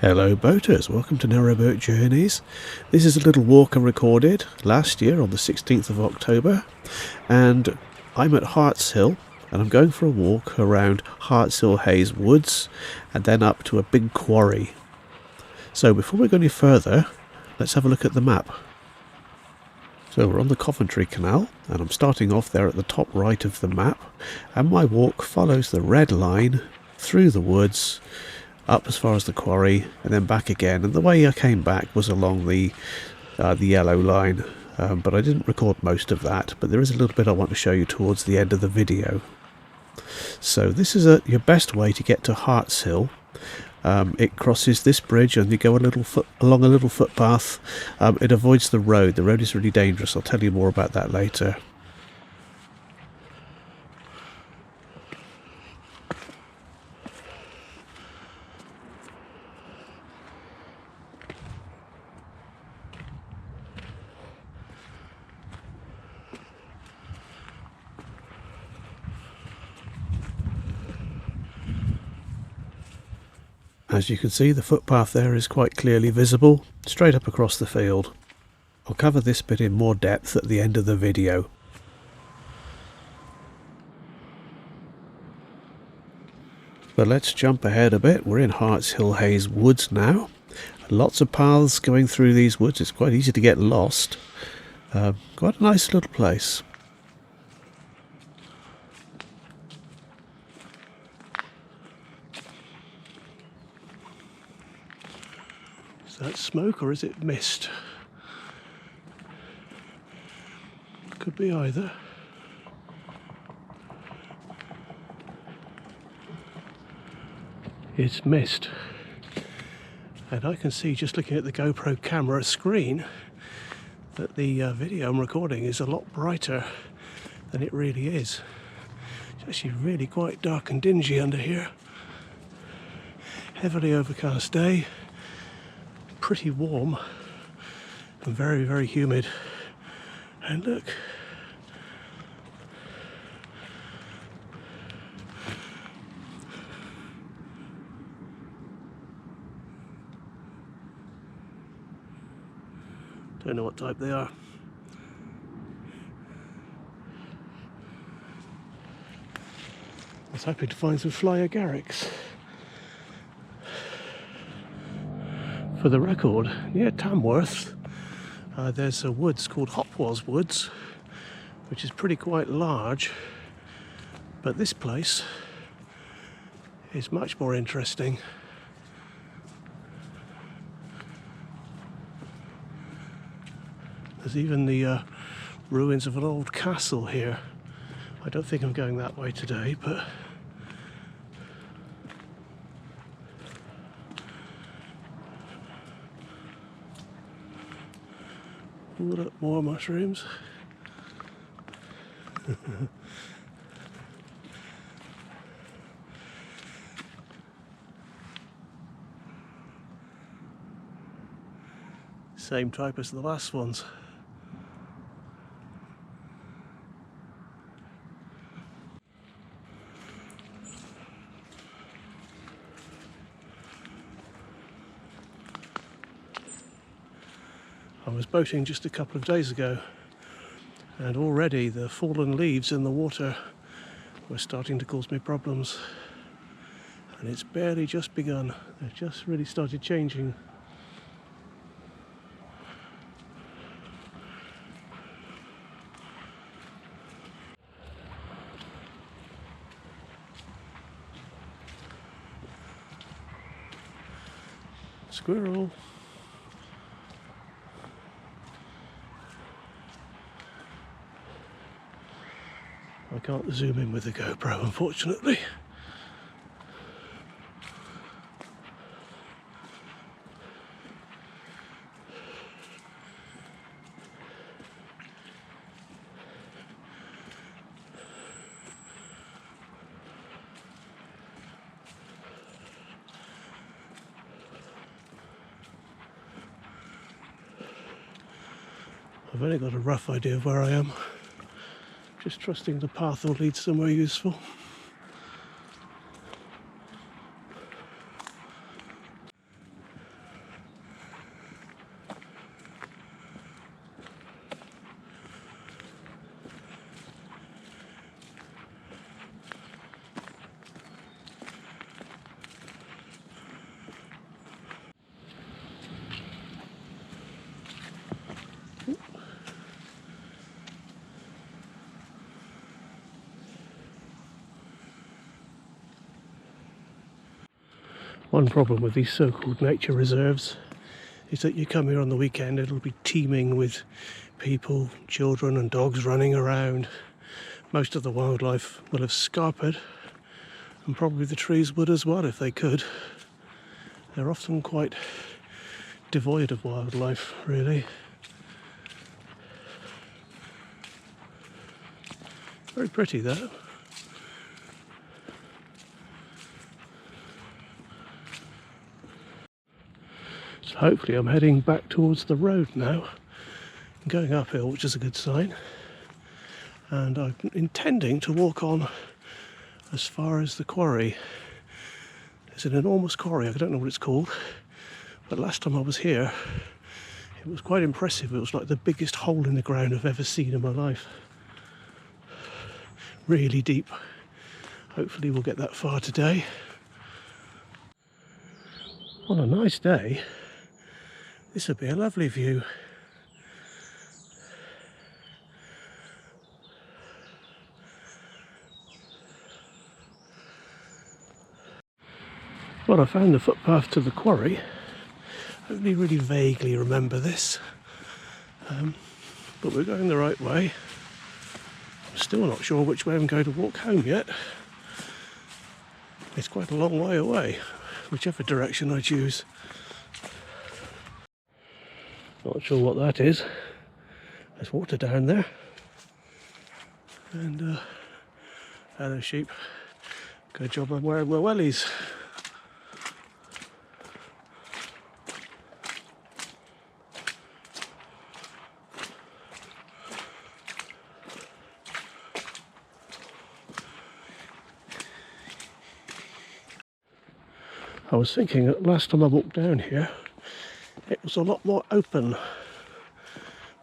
Hello boaters, welcome to Narrowboat Journeys. This is a little walk I recorded last year on the 16th of October, and I'm at Hartshill and I'm going for a walk around Hartshill Hayes Woods and then up to a big quarry. So before we go any further, let's have a look at the map. So we're on the Coventry Canal and I'm starting off there at the top right of the map, and my walk follows the red line through the woods up as far as the quarry and then back again, and the way I came back was along the yellow line, but I didn't record most of that, but there is a little bit I want to show you towards the end of the video. So this is your best way to get to Hartshill. It crosses this bridge and you go along a little footpath. It avoids the road. The road is really dangerous. I'll tell you more about that later. As you can see, the footpath there is quite clearly visible, straight up across the field. I'll cover this bit in more depth at the end of the video. But let's jump ahead a bit. We're in Hartshill Hayes Woods now. Lots of paths going through these woods. It's quite easy to get lost. Quite a nice little place. Is that smoke or is it mist? Could be either. It's mist. And I can see, just looking at the GoPro camera screen, that the video I'm recording is a lot brighter than it really is. It's actually really quite dark and dingy under here. Heavily overcast day. Pretty warm and very, very humid. And look, don't know what type they are. I was hoping to find some fly agarics. For the record, near Tamworth, there's a woods called Hopwell's Woods, which is pretty quite large, but this place is much more interesting. There's even the ruins of an old castle here. I don't think I'm going that way today, but look, more mushrooms. Same type as the last ones. I was boating just a couple of days ago, and already the fallen leaves in the water were starting to cause me problems, and it's barely just begun. They've just really started changing. Squirrel. I can't zoom in with the GoPro, unfortunately. I've only got a rough idea of where I am. Just trusting the path will lead somewhere useful. One problem with these so-called nature reserves is that you come here on the weekend, it'll be teeming with people, children and dogs running around. Most of the wildlife will have scarpered, and probably the trees would as well if they could. They're often quite devoid of wildlife, really. Very pretty though. So hopefully I'm heading back towards the road now. I'm going uphill, which is a good sign. And I'm intending to walk on as far as the quarry. It's an enormous quarry, I don't know what it's called, but last time I was here it was quite impressive. It was like the biggest hole in the ground I've ever seen in my life. Really deep. Hopefully we'll get that far today. On a nice day, this would be a lovely view. Well, I found the footpath to the quarry. I only really vaguely remember this, but we're going the right way. I'm still not sure which way I'm going to walk home yet. It's quite a long way away, whichever direction I choose. Not sure what that is. There's water down there. And hello sheep. Good job I'm wearing my wellies. I was thinking that last time I walked down here it was a lot more open,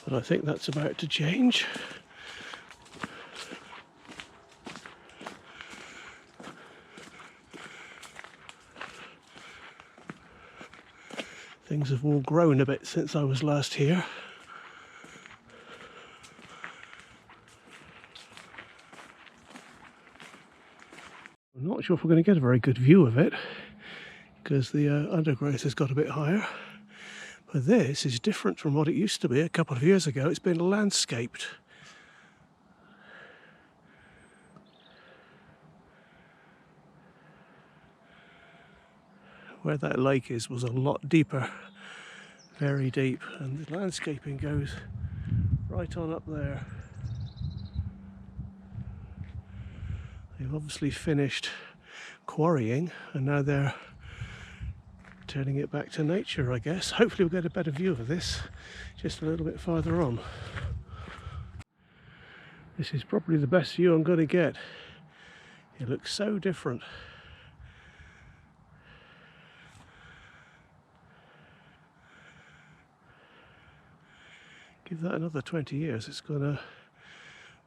but I think that's about to change. Things have all grown a bit since I was last here. I'm not sure if we're going to get a very good view of it, because the undergrowth has got a bit higher. But this is different from what it used to be a couple of years ago. It's been landscaped. Where that lake is was a lot deeper, very deep, and the landscaping goes right on up there. They've obviously finished quarrying and now they're turning it back to nature, I guess. Hopefully we'll get a better view of this just a little bit farther on. This is probably the best view I'm going to get. It looks so different. Give that another 20 years, it's going to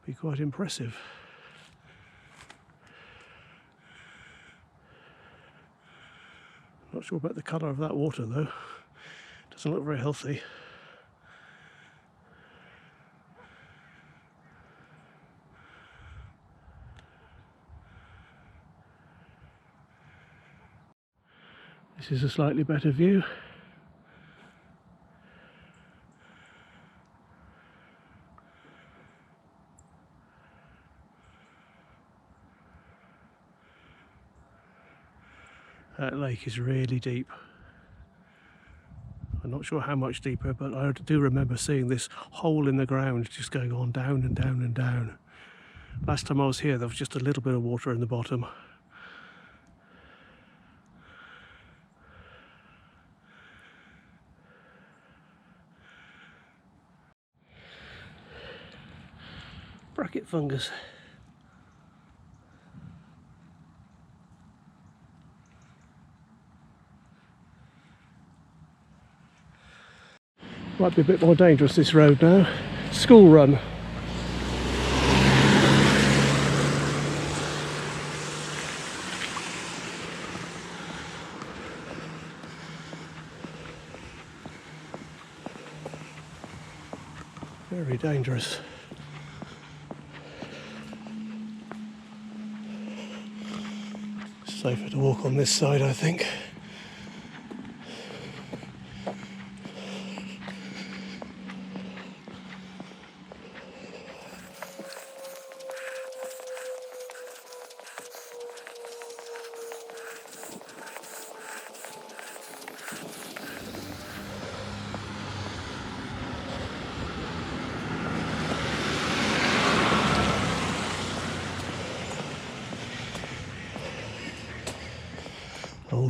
be quite impressive. Not sure about the colour of that water though. Doesn't look very healthy. This is a slightly better view. That lake is really deep. I'm not sure how much deeper, but I do remember seeing this hole in the ground just going on down and down and down. Last time I was here there was just a little bit of water in the bottom. Bracket fungus. Might be a bit more dangerous this road now. School run. Very dangerous. Safer to walk on this side, I think.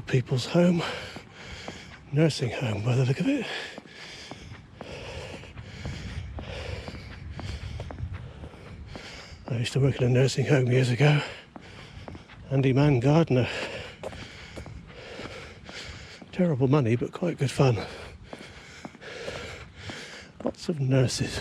people's home, nursing home by the look of it. I used to work in a nursing home years ago. Handyman gardener. Terrible money, but quite good fun. Lots of nurses.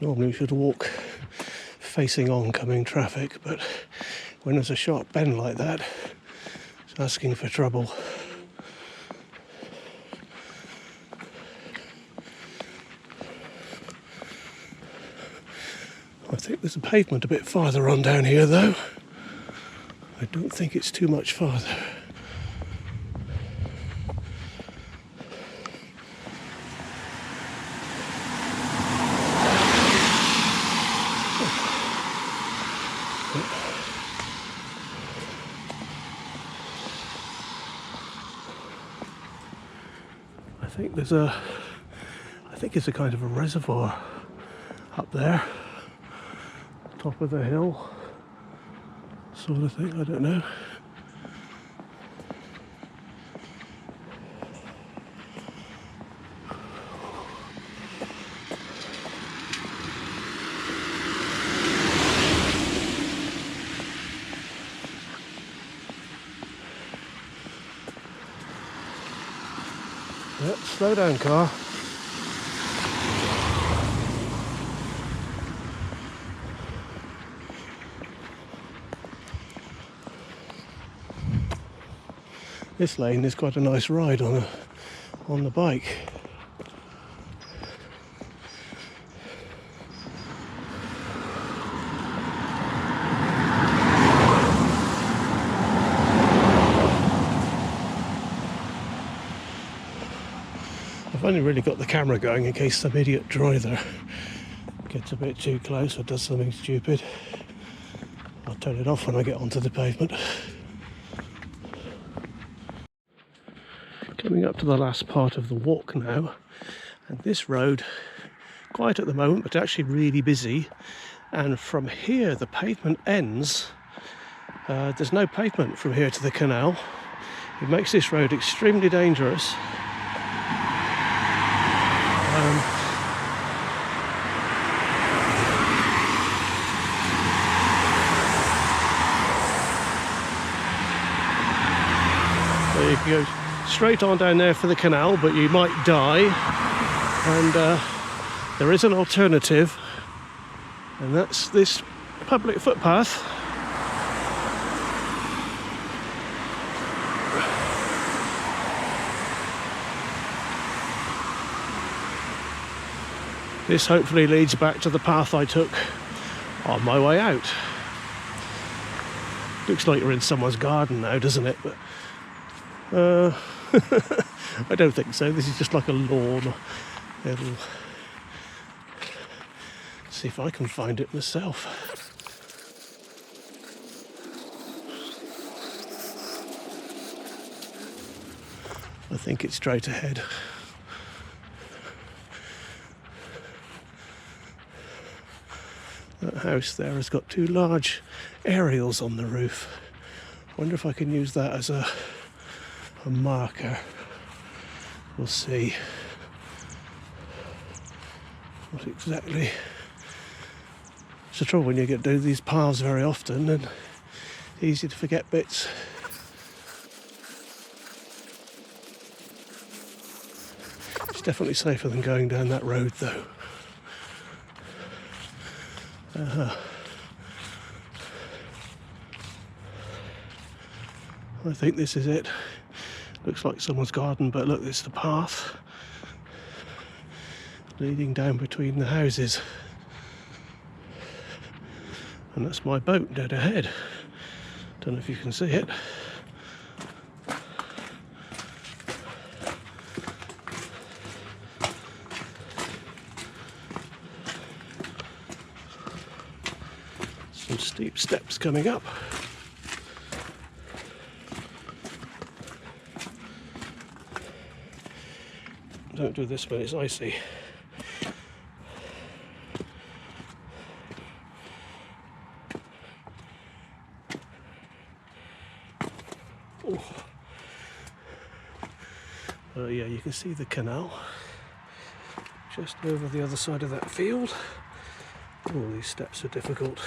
Normally we should walk facing oncoming traffic, but when there's a sharp bend like that, it's asking for trouble. I think there's a pavement a bit farther on down here though. I don't think it's too much farther. I think it's a kind of a reservoir up there, top of the hill, sort of thing, I don't know. Yep, slow down, car. This lane is quite a nice ride on the bike. I've only really got the camera going in case some idiot driver gets a bit too close or does something stupid. I'll turn it off when I get onto the pavement. Coming up to the last part of the walk now, and this road, quiet at the moment but actually really busy, and from here the pavement ends. There's no pavement from here to the canal. It makes this road extremely dangerous. So you can go straight on down there for the canal, but you might die, and there is an alternative, and that's this public footpath. This hopefully leads back to the path I took on my way out. Looks like you're in someone's garden now, doesn't it? But I don't think so. This is just like a lawn. It'll see if I can find it myself. I think it's straight ahead. That house there has got two large aerials on the roof. I wonder if I can use that as a marker. We'll see what exactly. It's the trouble when you get to do these paths very often, and easy to forget bits. It's definitely safer than going down that road though. I think this is it. Looks like someone's garden, but look, it's the path leading down between the houses. And that's my boat dead ahead. Don't know if you can see it. Some steep steps coming up. Don't do this when it's icy. Yeah, you can see the canal just over the other side of that field. All these steps are difficult.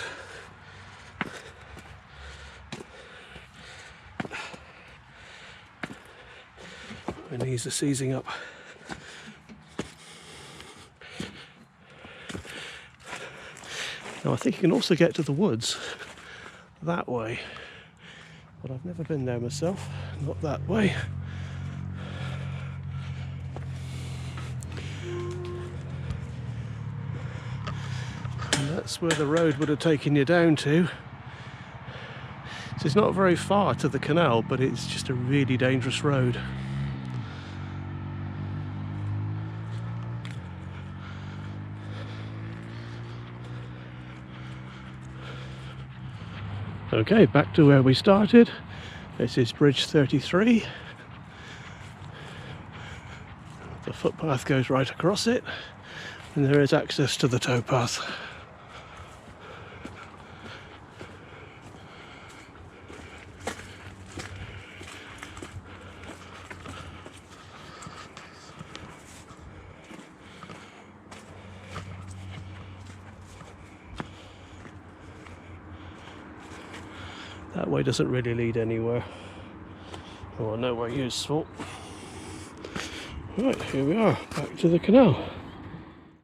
My knees are seizing up. Now I think you can also get to the woods that way, but I've never been there myself, not that way. And that's where the road would have taken you down to. So it's not very far to the canal, but it's just a really dangerous road. Okay, back to where we started. This is Bridge 33. The footpath goes right across it, and there is access to the towpath. That way doesn't really lead anywhere, or nowhere useful. Right, here we are, back to the canal.